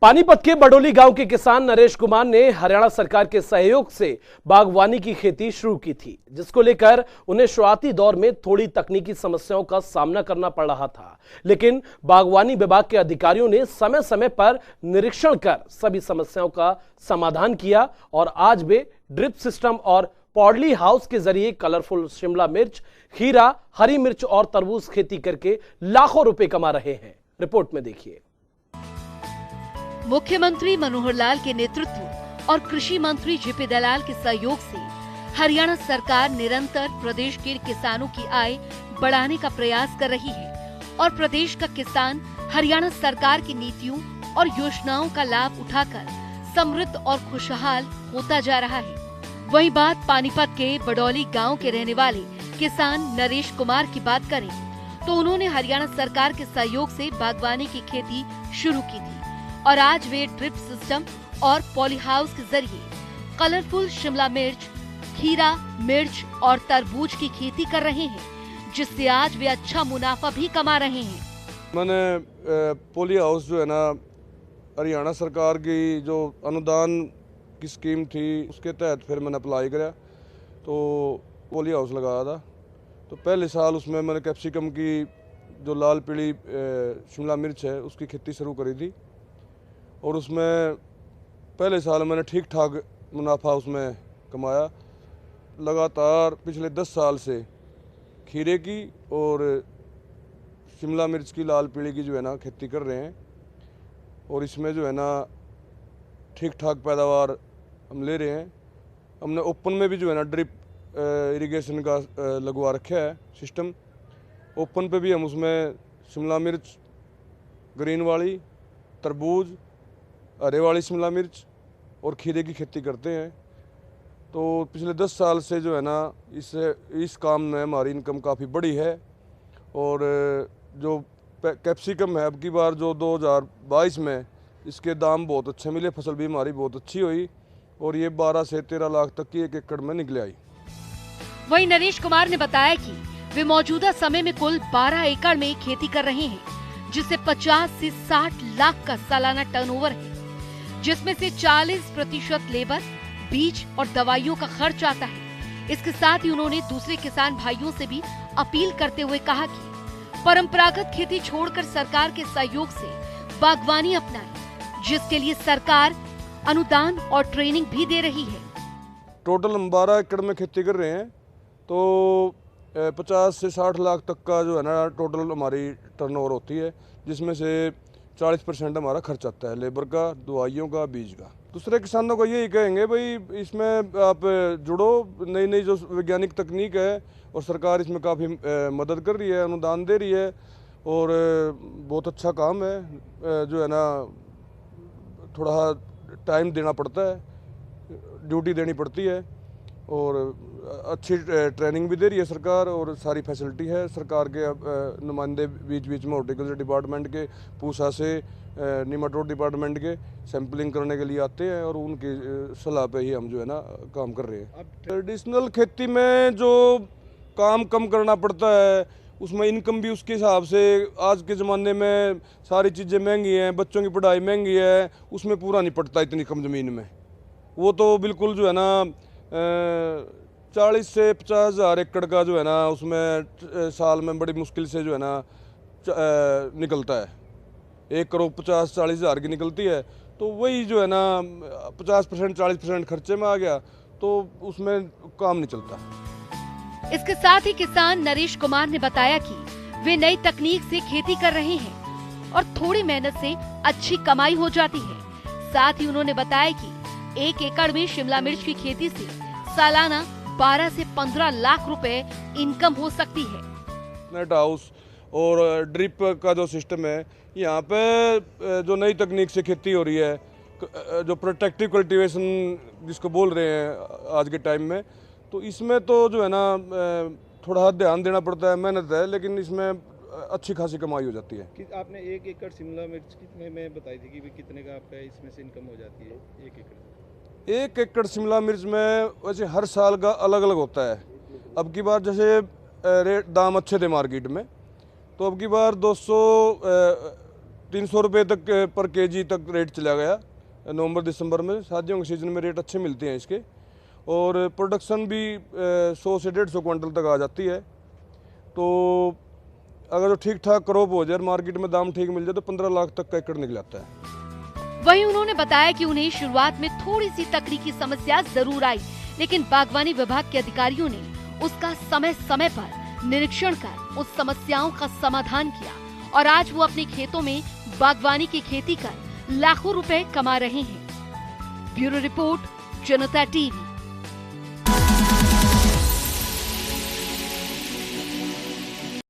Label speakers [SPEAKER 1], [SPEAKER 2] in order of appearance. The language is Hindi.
[SPEAKER 1] पानीपत के बडोली गांव के किसान नरेश कुमार ने हरियाणा सरकार के सहयोग से बागवानी की खेती शुरू की थी, जिसको लेकर उन्हें शुरुआती दौर में थोड़ी तकनीकी समस्याओं का सामना करना पड़ रहा था। लेकिन बागवानी विभाग के अधिकारियों ने समय समय पर निरीक्षण कर सभी समस्याओं का समाधान किया और आज वे ड्रिप सिस्टम और पॉडली हाउस के जरिए कलरफुल शिमला मिर्च, खीरा, हरी मिर्च और तरबूज खेती करके लाखों रुपए कमा रहे हैं। रिपोर्ट में देखिए।
[SPEAKER 2] मुख्यमंत्री मनोहर लाल के नेतृत्व और कृषि मंत्री जेपी दलाल के सहयोग से हरियाणा सरकार निरंतर प्रदेश के किसानों की आय बढ़ाने का प्रयास कर रही है और प्रदेश का किसान हरियाणा सरकार की नीतियों और योजनाओं का लाभ उठाकर समृद्ध और खुशहाल होता जा रहा है। वहीं बात पानीपत के बडौली गांव के रहने वाले किसान नरेश कुमार की बात करें तो उन्होंने हरियाणा सरकार के सहयोग से बागवानी की खेती शुरू की थी और आज वे ड्रिप सिस्टम और पॉली हाउस के जरिए कलरफुल शिमला मिर्च, खीरा, मिर्च और तरबूज की खेती कर रहे हैं, जिससे आज वे अच्छा मुनाफा भी कमा रहे हैं।
[SPEAKER 3] मैंने पॉली हाउस जो है ना, हरियाणा सरकार की जो अनुदान की स्कीम थी उसके तहत फिर मैंने अप्लाई किया तो पॉली हाउस लगाया था। तो पहले साल उसमें मैंने कैप्सिकम की जो लाल पीली शिमला मिर्च है उसकी खेती शुरू करी थी और उसमें पहले साल मैंने ठीक ठाक मुनाफा उसमें कमाया। लगातार पिछले 10 साल से खीरे की और शिमला मिर्च की लाल पीली की जो है ना खेती कर रहे हैं और इसमें जो है ना ठीक ठाक पैदावार हम ले रहे हैं। हमने ओपन में भी जो है ना ड्रिप इरिगेशन का लगवा रखा है सिस्टम। ओपन पे भी हम उसमें शिमला मिर्च, ग्रीन वाली, तरबूज, हरे वाली शिमला मिर्च और खीरे की खेती करते हैं। तो पिछले 10 साल से जो है ना इस काम में हमारी इनकम काफ़ी बढ़ी है और जो कैप्सिकम है अब की बार जो 2022 में इसके दाम बहुत अच्छे मिले, फसल भी हमारी बहुत अच्छी हुई और ये 12 से 13 लाख तक की 1 एकड़ में निकले आई।
[SPEAKER 2] वहीं नरेश कुमार ने बताया कि वे मौजूदा समय में कुल 12 एकड़ में खेती कर रहे हैं, जिससे 50 से 60 लाख का सालाना टर्नओवर है, जिसमें से 40% लेबर, बीज और दवाइयों का खर्च आता है। इसके साथ ही उन्होंने दूसरे किसान भाइयों से भी अपील करते हुए कहा कि परंपरागत खेती छोड़कर सरकार के सहयोग से बागवानी अपनाएं, जिसके लिए सरकार अनुदान और ट्रेनिंग भी दे रही है।
[SPEAKER 3] टोटल हम 12 एकड़ में खेती कर रहे हैं तो 50 से 60 लाख तक का जो है ना टोटल हमारी टर्नओवर होती है, जिसमें से 40% हमारा खर्च आता है लेबर का, दवाइयों का, बीज का। दूसरे किसानों को यही कहेंगे भाई इसमें आप जुड़ो, नई नई जो वैज्ञानिक तकनीक है और सरकार इसमें काफ़ी मदद कर रही है, अनुदान दे रही है और बहुत अच्छा काम है। जो है ना थोड़ा टाइम देना पड़ता है, ड्यूटी देनी पड़ती है और अच्छी ट्रेनिंग भी दे रही है सरकार और सारी फैसिलिटी है। सरकार के नुमाइंदे बीच बीच में हॉर्टिकल्चर डिपार्टमेंट के, पूसा से निमाटोड डिपार्टमेंट के सैंपलिंग करने के लिए आते हैं और उनकी सलाह पे ही हम जो है ना काम कर रहे हैं। ट्रेडिशनल खेती में जो काम कम करना पड़ता है उसमें इनकम भी उसके हिसाब से, आज के ज़माने में सारी चीज़ें महंगी हैं, बच्चों की पढ़ाई महंगी है, उसमें पूरा नहीं पड़ता इतनी कम ज़मीन में। वो तो बिल्कुल जो है ना 40 से 50 हज़ार एकड़ का जो है ना उसमें साल में बड़ी मुश्किल से जो है ना निकलता है। 1 करोड़ 50-40 हज़ार की निकलती है तो वही जो है ना 50% 40% खर्चे में आ गया तो उसमें काम नहीं चलता।
[SPEAKER 2] इसके साथ ही किसान नरेश कुमार ने बताया कि वे नई तकनीक से खेती कर रहे हैं और थोड़ी मेहनत से अच्छी कमाई हो जाती है। साथ ही उन्होंने बताया कि 1 एकड़ में शिमला मिर्च की खेती से सालाना 12 से 15 लाख रुपए इनकम हो सकती है।
[SPEAKER 3] नेट हाउस और ड्रिप का जो सिस्टम है, यहाँ पे जो नई तकनीक से खेती हो रही है, जो प्रोटेक्टिव कल्टीवेशन जिसको बोल रहे हैं आज के टाइम में, तो इसमें तो जो है ना थोड़ा ध्यान देना पड़ता है, मेहनत है, लेकिन इसमें अच्छी खासी कमाई हो जाती है।
[SPEAKER 4] कि आपने 1 एकड़ शिमला मिर्च कितने में बताई थी कि कितने का आपका इसमें से इनकम हो जाती है 1 एकड़?
[SPEAKER 3] 1 एकड़ शिमला मिर्च में वैसे हर साल का अलग अलग होता है। अब की बार जैसे रेट दाम अच्छे थे मार्केट में, तो अब की बार 200 300 रुपये तक पर केजी तक रेट चला गया नवंबर दिसंबर में। शादियों के सीजन में रेट अच्छे मिलते हैं इसके, और प्रोडक्शन भी 100 से 150 क्विंटल तक आ जाती है। तो अगर ठीक ठाक क्रॉप हो जाए, मार्केट में दाम ठीक मिल जाए, तो 15 लाख तक का एकड़ निकल आता है।
[SPEAKER 2] वहीं उन्होंने बताया कि उन्हें शुरुआत में थोड़ी सी तकनीकी समस्या जरूर आई, लेकिन बागवानी विभाग के अधिकारियों ने उसका समय समय पर निरीक्षण कर उस समस्याओं का समाधान किया और आज वो अपने खेतों में बागवानी की खेती कर लाखों रुपए कमा रहे हैं। ब्यूरो रिपोर्ट, जनता टीवी।